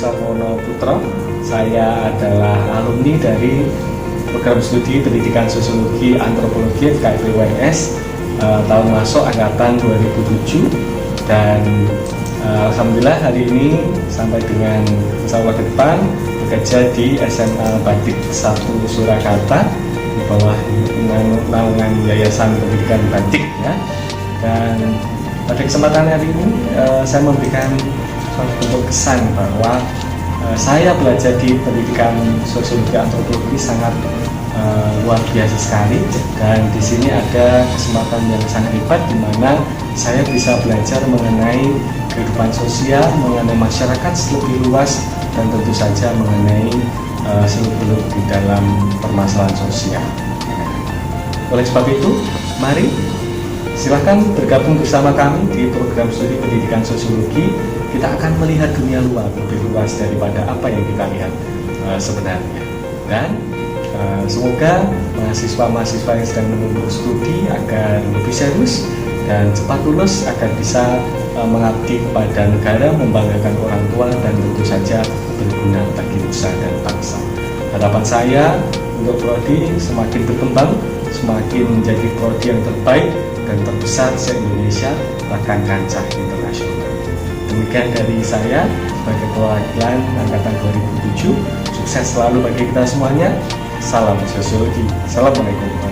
Sapono Putro. Saya adalah alumni dari program studi pendidikan sosiologi antropologi FKIP-UNS tahun masuk angkatan 2007, dan alhamdulillah hari ini sampai dengan insya Allah ke depan bekerja di SMA Batik 1 Surakarta di bawah naungan Yayasan Pendidikan Batik ya. Dan pada kesempatan hari ini saya memberikan suatu bentuk kesan bahwa saya belajar di pendidikan sosiologi antropologi sangat luar biasa sekali, dan di sini ada kesempatan yang sangat hebat di mana saya bisa belajar mengenai kehidupan sosial, mengenai masyarakat lebih luas, dan tentu saja mengenai seluk-beluk di dalam permasalahan sosial. Oleh sebab itu, mari silahkan bergabung bersama kami di program studi pendidikan sosiologi. Kita akan melihat dunia luar lebih luas daripada apa yang kita lihat sebenarnya. Dan semoga mahasiswa-mahasiswa yang sedang menempuh studi agar lebih serius dan cepat lulus, agar bisa mengabdi kepada negara, membanggakan orang tua, dan tentu saja berguna bagi nusa dan bangsa. Harapan saya untuk prodi semakin berkembang, semakin menjadi prodi yang terbaik dan terbesar se-Indonesia, bahkan kancah internasional. Demikian dari saya sebagai perwakilan angkatan 2007. Sukses selalu bagi kita semuanya. Salam sosiologi. Assalamualaikum.